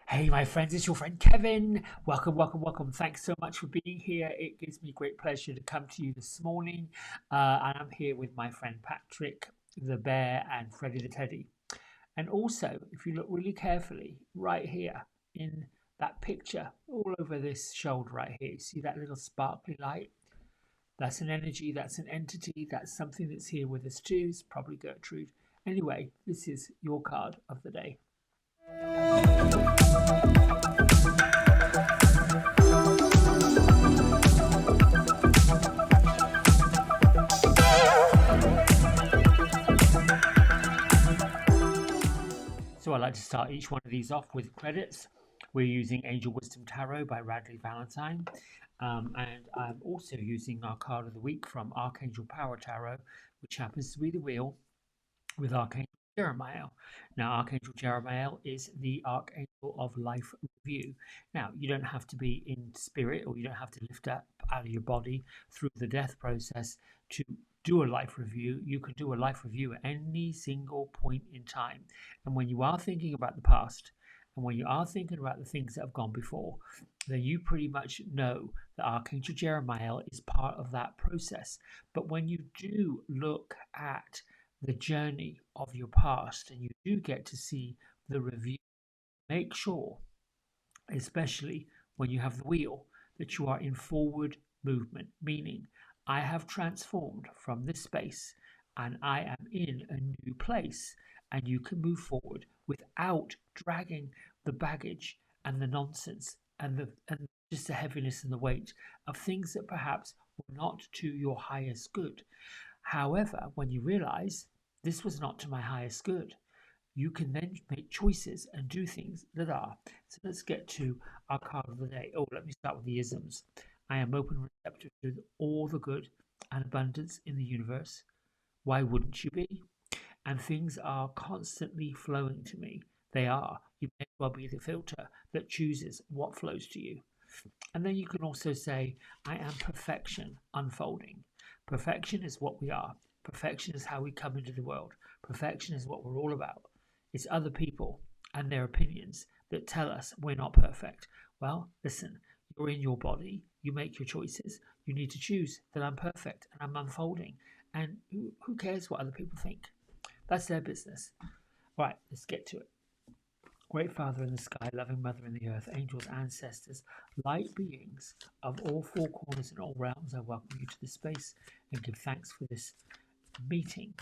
Hey, my friends, it's your friend Kevin. Welcome, welcome, welcome. Thanks so much for being here. It gives me great pleasure to come to you this morning. And I'm here with my friend Patrick, the bear, and Freddie the teddy. And also, if you look really carefully, right here in that picture, all over this shoulder right here, you see that little sparkly light? That's an energy, that's an entity, that's something that's here with us too. It's probably Gertrude. Anyway, this is your card of the day. So I like to start each one of these off with credits. We're using Angel Wisdom Tarot by Radley Valentine. And I'm also using our card of the week from Archangel Power Tarot, which happens to be the wheel with Archangel Jeremiel. Now, Archangel Jeremiel is the Archangel of Life Review. Now, you don't have to be in spirit or you don't have to lift up out of your body through the death process to do a life review. You can do a life review at any single point in time. And when you are thinking about the past and when you are thinking about the things that have gone before, then you pretty much know that Archangel Jeremiel is part of that process. But when you do look at the journey of your past and you do get to see the review, make sure, especially when you have the wheel, that you are in forward movement, meaning I have transformed from this space and I am in a new place, and you can move forward without dragging the baggage and the nonsense and just the heaviness and the weight of things that perhaps were not to your highest good. However, when you realize this was not to my highest good, you can then make choices and do things that are. So let's get to our card of the day. Oh, let me start with the isms. I am open and receptive to all the good and abundance in the universe. Why wouldn't you be? And things are constantly flowing to me. They are. You may well be the filter that chooses what flows to you. And then you can also say, I am perfection unfolding. Perfection is what we are. Perfection is how we come into the world. Perfection is what we're all about. It's other people and their opinions that tell us we're not perfect. Well, listen, you're in your body. You make your choices. You need to choose that I'm perfect and I'm unfolding. And who cares what other people think? That's their business. All right, let's get to it. Great Father in the sky, loving Mother in the earth, angels, ancestors, light beings of all four corners and all realms, I welcome you to this space and give thanks for this meeting.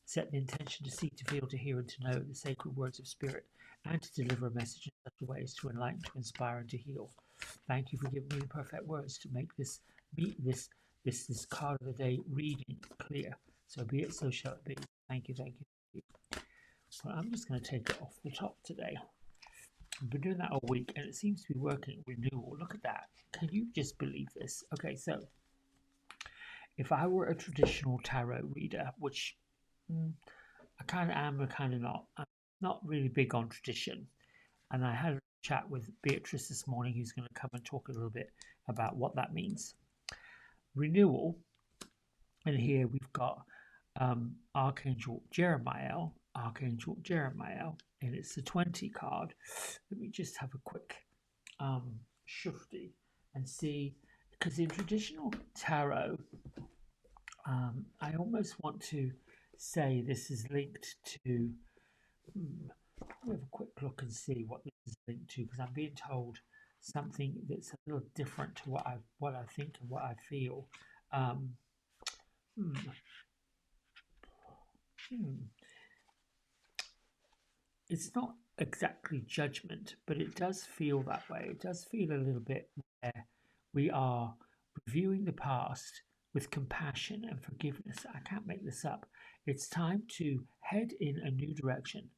Set the intention to see, to feel, to hear, and to know the sacred words of spirit, and to deliver a message in such a way as to enlighten, to inspire, and to heal. Thank you for giving me the perfect words to make this card of the day reading clear. So be it, so shall it be. Thank you, thank you, thank you. Well, I'm just going to take it off the top today. I've been doing that all week and it seems to be working. Renewal. Look at that. Can you just believe this? Okay, so if I were a traditional tarot reader, which I kind of am, but kind of not. I'm not really big on tradition. And I had a chat with Beatrice this morning, who's going to come and talk a little bit about what that means. Renewal. And here we've got Archangel Jeremiel, and it's the 20 card. Let me just have a quick shufti and see, because in traditional tarot, I almost want to say this is linked to. Let me have a quick look and see what this is linked to, because I'm being told something that's a little different to what I think and what I feel. Um, hmm, hmm. It's not exactly judgment, but it does feel that way. It does feel a little bit where we are reviewing the past with compassion and forgiveness. I can't make this up. It's time to head in a new direction.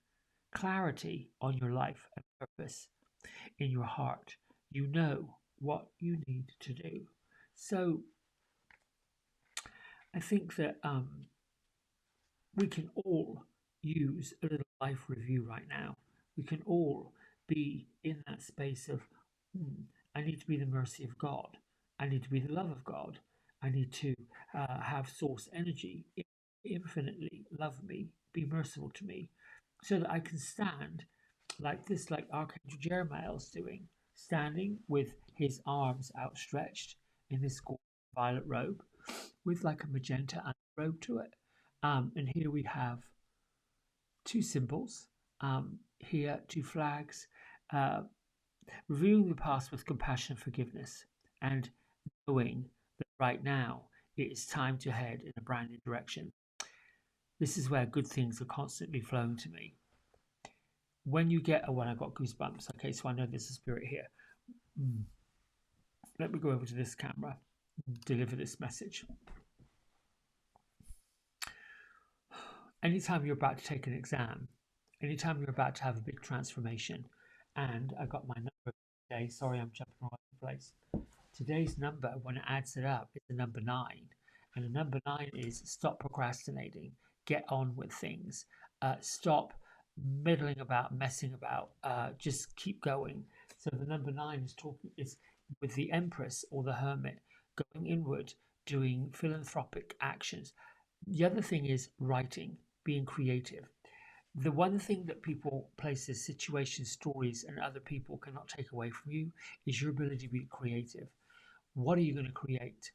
Clarity on your life and purpose in your heart. You know what you need to do. So I think that we can all use a little life review right now. We can all be in that space of, I need to be the mercy of God. I need to be the love of God. I need to have source energy infinitely love me, be merciful to me, so that I can stand like this, like Archangel Jeremiel's doing, standing with his arms outstretched in this violet robe with like a magenta robe to it. And here we have two symbols. Here, two flags, uh, reviewing the past with compassion and forgiveness, and knowing that right now it is time to head in a brand new direction. This is where good things are constantly flowing to me. When you get, oh, when I got goosebumps, okay, so I know there's a spirit here. Let me go over to this camera, deliver this message. Anytime you're about to take an exam, anytime you're about to have a big transformation, and I got my number today, sorry I'm jumping all over the place. Today's number, when it adds it up, is the number 9. And the number 9 is stop procrastinating, get on with things, stop middling about, messing about, just keep going. So the number 9 is with the Empress or the Hermit, going inward, doing philanthropic actions. The other thing is writing, being creative. The one thing that people, places, situations, stories, and other people cannot take away from you is your ability to be creative. What are you going to create?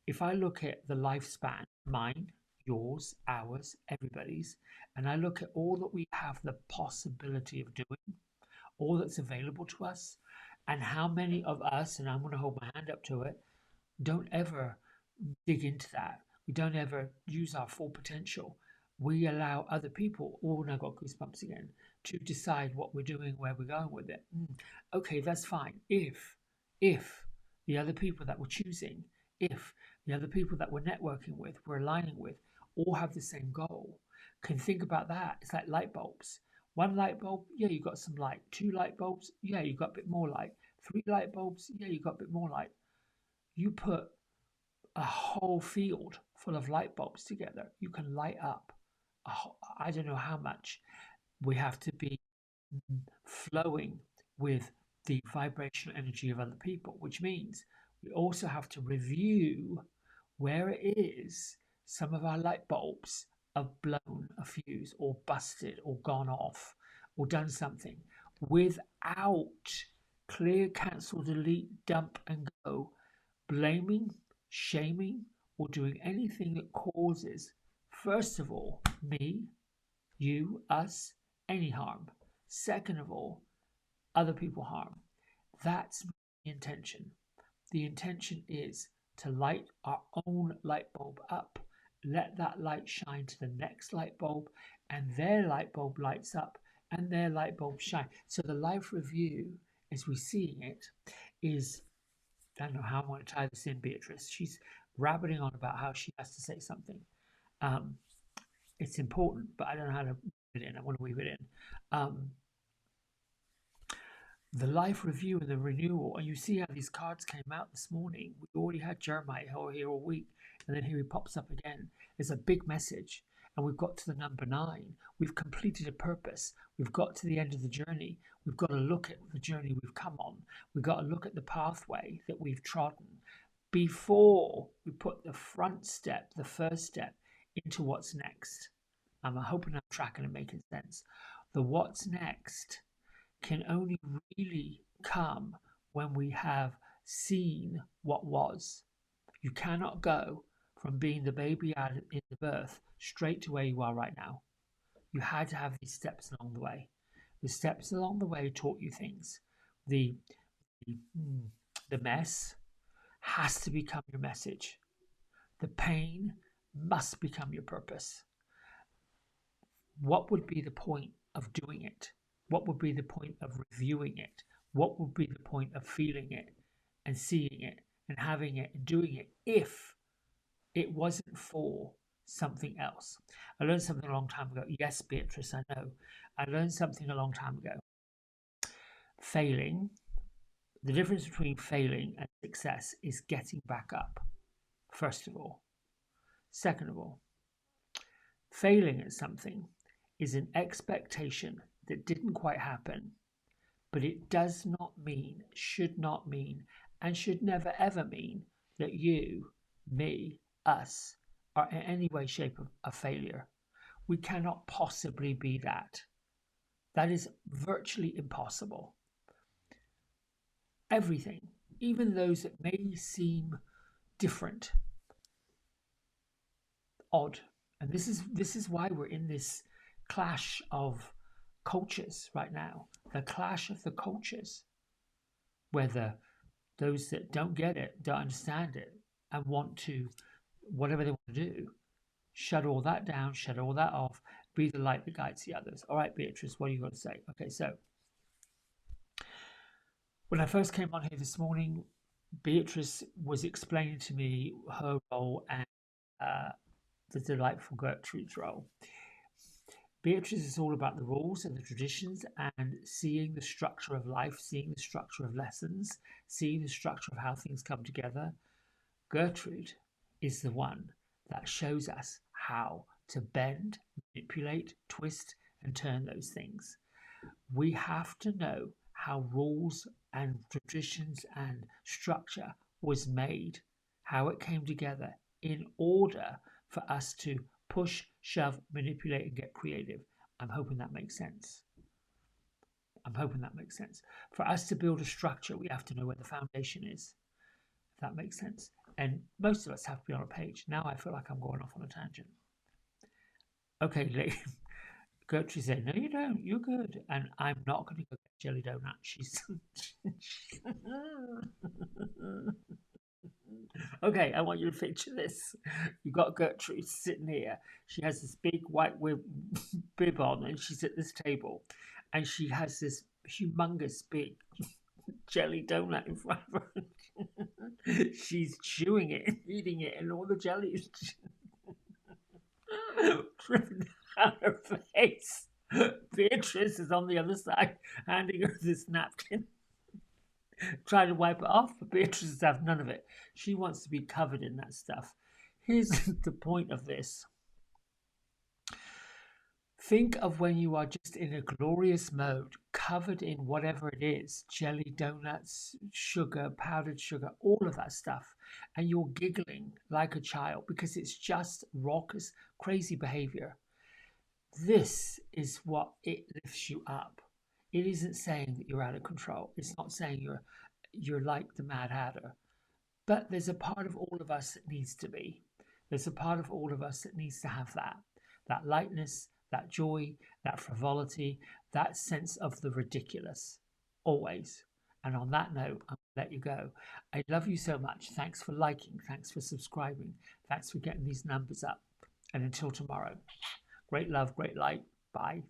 If I look at the lifespan, mine, yours, ours, everybody's, and I look at all that we have the possibility of doing, all that's available to us, and how many of us, and I'm going to hold my hand up to it, don't ever dig into that. We don't ever use our full potential. We allow other people, oh, and I got goosebumps again, to decide what we're doing, where we're going with it. Okay, that's fine. If the other people that we're choosing, if the other people that we're networking with, we're aligning with, all have the same goal, can think about that. It's like light bulbs. One light bulb, yeah, you got some light. 2 light bulbs, yeah, you got a bit more light. 3 light bulbs, yeah, you got a bit more light. You put a whole field full of light bulbs together, you can light up I don't know how much. We have to be flowing with the vibrational energy of other people, which means we also have to review where it is some of our light bulbs have blown a fuse or busted or gone off or done something without clear, cancel, delete, dump, and go, blaming, shaming, or doing anything that causes, first of all, me, you, us, any harm. Second of all, other people harm. That's the intention. The intention is to light our own light bulb up, let that light shine to the next light bulb, and their light bulb lights up and their light bulb shine. So the life review, as we're seeing it, is, I don't know how I'm going to tie this in, Beatrice. She's rabbiting on about how she has to say something. It's important, but I don't know how to weave it in. I want to weave it in. The life review and the renewal, and you see how these cards came out this morning. We already had Jeremiel here all week, and then here he pops up again. There's a big message, and we've got to the number 9. We've completed a purpose. We've got to the end of the journey. We've got to look at the journey we've come on. We've got to look at the pathway that we've trodden before we put the front step, the first step, into what's next. I'm hoping I'm tracking and making sense. The what's next can only really come when we have seen what was. You cannot go from being the baby out in the birth straight to where you are right now. You had to have these steps along the way. The steps along the way taught you things. The mess has to become your message. The pain must become your purpose. What would be the point of doing it? What would be the point of reviewing it? What would be the point of feeling it and seeing it and having it and doing it if it wasn't for something else? I learned something a long time ago. Yes, Beatrice, I know. I learned something a long time ago. Failing, the difference between failing and success is getting back up, first of all. Second of all, failing at something is an expectation that didn't quite happen, but it does not mean, should not mean, and should never ever mean that you, me, us are in any way, shape a failure. We cannot possibly be that. That is virtually impossible. Everything, even those that may seem different, odd. And this is why we're in this clash of cultures right now. The clash of the cultures, whether those that don't get it, don't understand it, and want to, whatever they want to do, shut all that down, shut all that off, be the light that guides the others. All right, Beatrice, what are you going to say? Okay, so when I first came on here this morning, Beatrice was explaining to me her role and uh, the delightful Gertrude's role. Beatrice is all about the rules and the traditions and seeing the structure of life, seeing the structure of lessons, seeing the structure of how things come together. Gertrude is the one that shows us how to bend, manipulate, twist, and turn those things. We have to know how rules and traditions and structure was made, how it came together in order for us to push, shove, manipulate, and get creative. I'm hoping that makes sense. I'm hoping that makes sense. For us to build a structure, we have to know where the foundation is. If that makes sense. And most of us have to be on a page. Now I feel like I'm going off on a tangent. Okay, Gertrude said, "No, you don't. You're good." And I'm not going to go get jelly donut. She's okay. I want you to picture this. You got Gertrude sitting here. She has this big white bib on, and she's at this table, and she has this humongous big jelly donut in front of her. She's chewing it, eating it, and all the jelly is dripping down her face. Beatrice is on the other side, handing her this napkin, trying to wipe it off, but Beatrice has none of it. She wants to be covered in that stuff. Here's the point of this. Think of when you are just in a glorious mode, covered in whatever it is, jelly, donuts, sugar, powdered sugar, all of that stuff, and you're giggling like a child because it's just raucous, crazy behavior. This is what it lifts you up. It isn't saying that you're out of control. It's not saying you're like the Mad Hatter. But there's a part of all of us that needs to be. There's a part of all of us that needs to have that lightness, that joy, that frivolity, that sense of the ridiculous, always. And on that note, I'm going to let you go. I love you so much. Thanks for liking. Thanks for subscribing. Thanks for getting these numbers up. And until tomorrow, great love, great light. Bye.